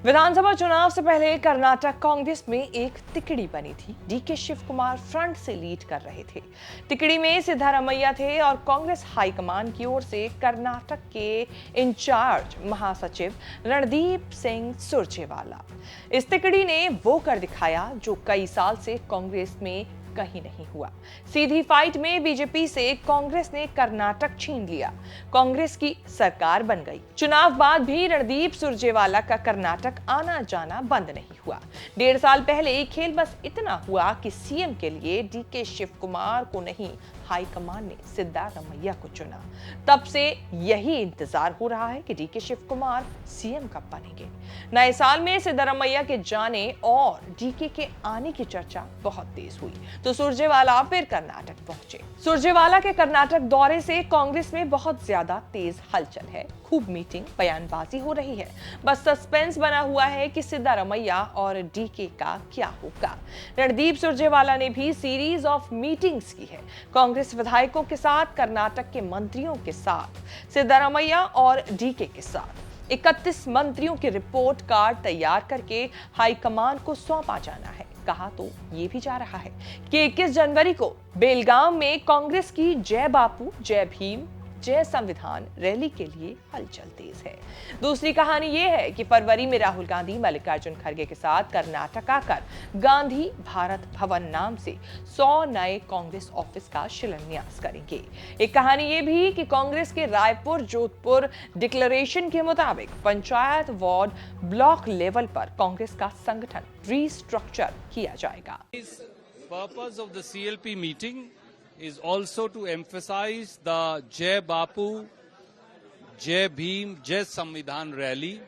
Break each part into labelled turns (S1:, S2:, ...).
S1: विधानसभा चुनाव से पहले कर्नाटक कांग्रेस में एक तिकड़ी बनी थी। डीके शिव कुमार फ्रंट से लीड कर रहे थे। तिकड़ी में सिद्धारमैया थे और कांग्रेस हाईकमान की ओर से कर्नाटक के इंचार्ज महासचिव रणदीप सिंह सुरजेवाला। इस तिकड़ी ने वो कर दिखाया जो कई साल से कांग्रेस में कहीं नहीं हुआ। सीधी फाइट में बीजेपी से कांग्रेस ने कर्नाटक छीन लिया। कांग्रेस की सरकार बन गई। चुनाव बाद भी रणदीप सुरजेवाला का कर्नाटक आना जाना बंद नहीं हुआ। 1.5 साल पहले खेल बस इतना हुआ कि सीएम के लिए डीके शिव कुमार को नहीं, हाईकमान ने सिद्धारमैया को चुना। तब से यही इंतजार हो रहा है कि डीके शिव कुमार सीएम कब बनेंगे। नए साल में सिद्धारमैया के जाने और डीके के आने की चर्चा बहुत तेज हुई तो सुरजेवाला फिर कर्नाटक पहुंचे। सुरजेवाला के कर्नाटक दौरे से कांग्रेस में बहुत ज्यादा तेज हलचल है। खूब मीटिंग, बयानबाजी हो रही है। बस सस्पेंस बना हुआ है कि सिद्धारमैया और डीके का क्या होगा। रणदीप सुरजेवाला ने भी सीरीज ऑफ मीटिंग्स की है। कांग्रेस विधायकों के साथ, कर्नाटक के मंत्रियों के साथ, सिद्धारमैया और डीके के साथ 31 मंत्रियों की रिपोर्ट कार्ड तैयार करके हाईकमान को सौंपा जाना है। कहा तो ये भी जा रहा है कि 21 जनवरी को बेलगांव में कांग्रेस की जय बापू, जय भीम, जय संविधान रैली के लिए हलचल तेज है। दूसरी कहानी यह है कि फरवरी में राहुल गांधी मल्लिकार्जुन खड़गे के साथ कर्नाटक आकर गांधी भारत भवन नाम से 100 नए कांग्रेस ऑफिस का शिलान्यास करेंगे। एक कहानी यह भी कि कांग्रेस के रायपुर जोधपुर डिक्लेरेशन के मुताबिक पंचायत, वार्ड, ब्लॉक लेवल पर कांग्रेस का संगठन रीस्ट्रक्चर किया जाएगा।
S2: Purpose of the CLP meeting is also to emphasize the Jai Bapu, Jai Bhim, Jai Samvidhan rally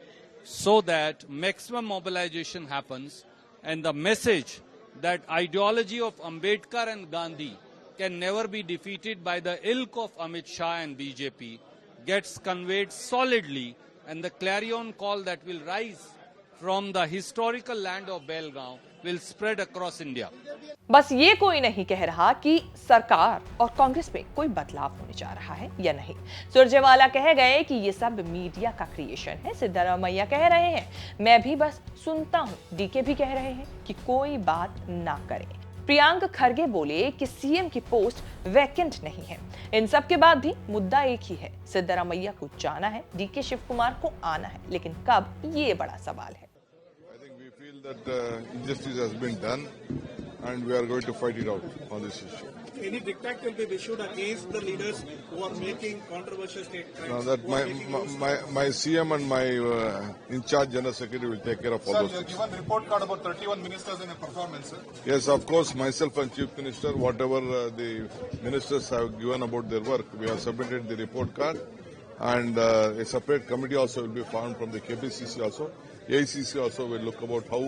S2: so that maximum mobilization happens and the message that ideology of Ambedkar and Gandhi can never be defeated by the ilk of Amit Shah and BJP gets conveyed solidly, and the clarion call that will rise from the historical land of Belgaum will spread across India.
S1: बस ये कोई नहीं कह रहा कि सरकार और कांग्रेस में कोई बदलाव होने जा रहा है या नहीं। सुरजेवाला कह गए कि ये सब मीडिया का क्रिएशन है। सिद्धारमैया कह रहे हैं मैं भी बस सुनता हूं। डीके भी कह रहे हैं कि कोई बात ना करें। प्रियांक खरगे बोले कि सीएम की पोस्ट वैकेंट नहीं है। इन सब के बाद भी मुद्दा एक ही है, सिद्धारमैया को जाना है, डीके शिव कुमार को आना है, लेकिन कब, ये बड़ा सवाल है।
S3: And we are going to fight it out on this issue.
S4: Any diktat will be issued against the leaders who are making controversial statements.
S3: Now that my CM and my in-charge General Secretary will take care of all those things.
S4: Sir, you given report card about 31 ministers in a performance, sir?
S3: Yes, of course, myself and Chief Minister, whatever the ministers have given about their work, we have submitted the report card, and a separate committee also will be formed from the KPCC also. AICC also will look about how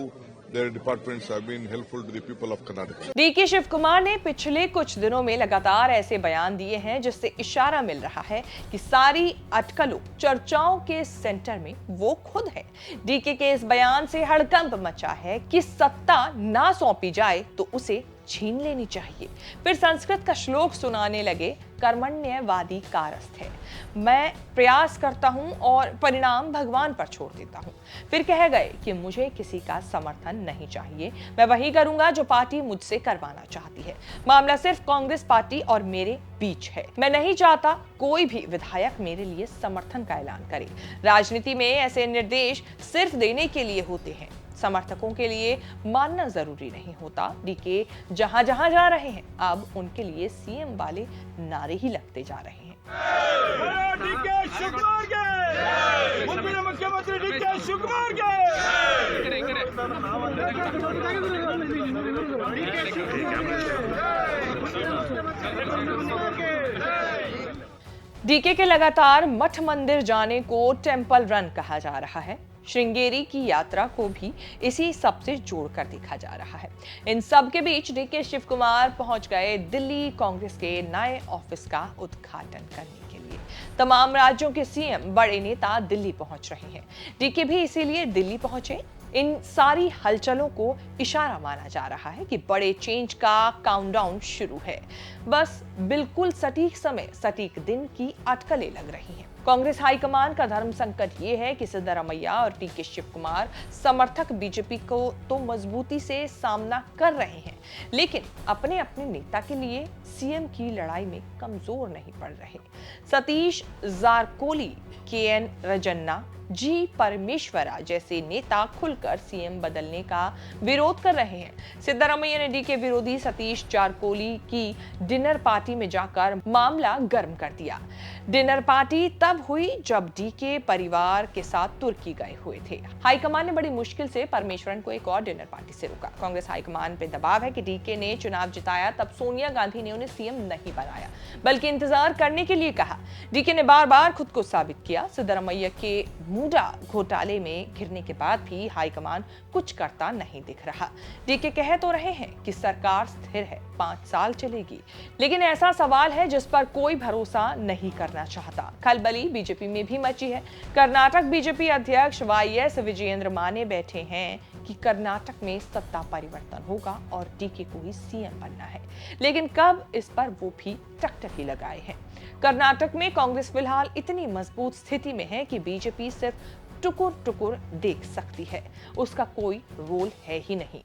S3: their departments have been helpful to the people of Karnataka.
S1: DK Shiva Kumar ने पिछले कुछ दिनों में लगातार ऐसे बयान दिए हैं जिससे इशारा मिल रहा है कि सारी अटकलों, चर्चाओं के सेंटर में वो खुद है। डीके के इस बयान से हड़कंप मचा है कि सत्ता ना सौंपी जाए तो उसे छीन लेनी चाहिए। फिर संस्कृत का श्लोक सुनाने लगे, कर्मण्यवादी कारस्थ है, मैं प्रयास करता हूं और परिणाम भगवान पर छोड़ देता हूं। फिर कह गए कि मुझे किसी का समर्थन नहीं चाहिए, मैं वही करूंगा जो पार्टी मुझसे करवाना चाहती है। मामला सिर्फ कांग्रेस पार्टी और मेरे बीच है। मैं नहीं चाहता कोई भी विधायक मेरे लिए समर्थन का ऐलान करे। राजनीति में ऐसे निर्देश सिर्फ देने के लिए होते हैं, समर्थकों के लिए मानना जरूरी नहीं होता। डीके जहां जहां जा रहे हैं अब उनके लिए सीएम वाले नारे ही लगते जा रहे हैं।
S4: डीके शिवकुमार के मुख्यमंत्री डीके शिवकुमार के
S1: डीके के लगातार मठ मंदिर जाने को टेंपल रन कहा जा रहा है। श्रृंगेरी की यात्रा को भी इसी सब से जोड़कर देखा जा रहा है। इन सब के बीच डीके शिव कुमार पहुंच गए दिल्ली कांग्रेस के नए ऑफिस का उद्घाटन करने के लिए। तमाम राज्यों के सीएम, बड़े नेता दिल्ली पहुंच रहे हैं। डीके भी इसीलिए दिल्ली पहुंचे। इन सारी हलचलों को इशारा माना जा रहा है कि बड़े चेंज का काउंटडाउन शुरू है। बस बिल्कुल सटीक समय, सटीक दिन की अटकलें लग रही हैं। कांग्रेस हाईकमान का धर्म संकट ये है कि सिद्धारमैया और डीके शिव कुमार समर्थक बीजेपी को तो मजबूती से सामना कर रहे हैं, लेकिन अपने अपने नेता के लिए सीएम की लड़ाई में कमजोर नहीं पड़ रहे। सतीश जारकोली, केएन रजन्ना, जी परमेश्वरा जैसे नेता खुलकर सीएम बदलने का विरोध कर रहे हैं। सिद्धारमैया ने डीके विरोधी सतीश जारकोली की डिनर पार्टी में जाकर मामला गर्म कर दिया। डिनर पार्टी तब हुई जब डीके परिवार के साथ तुर्की गए हुए थे। हाईकमान ने बड़ी मुश्किल से परमेश्वरन को एक और डिनर पार्टी से रोका। कांग्रेस हाईकमान पे दबाव है कि डीके ने चुनाव जिताया तब सोनिया गांधी ने उन्हें सीएम नहीं बनाया, बल्कि इंतजार करने के लिए कहा। डीके ने बार बार खुद को साबित किया। सिद्धारमैया के मुंडा घोटाले में घिरने के बाद भी हाईकमान कुछ करता नहीं दिख रहा। डीके कह तो रहे हैं कि सरकार स्थिर है, 5 साल चलेगी, लेकिन ऐसा सवाल है जिस पर कोई भरोसा नहीं करना चाहता। खलबली बीजेपी में भी मची है। कर्नाटक बीजेपी अध्यक्ष वाईएस विजयेंद्र माने बैठे हैं कि कर्नाटक में सत्ता परिवर्तन होगा और डीके को ही सीएम बनना है, लेकिन कब, इस पर वो भी टकटकी लगाए हैं। कर्नाटक में कांग्रेस फिलहाल इतनी मजबूत स्थिति में है कि बीजेपी सिर्फ टुकुर टुकुर देख सकती है, उसका कोई रोल है ही नहीं।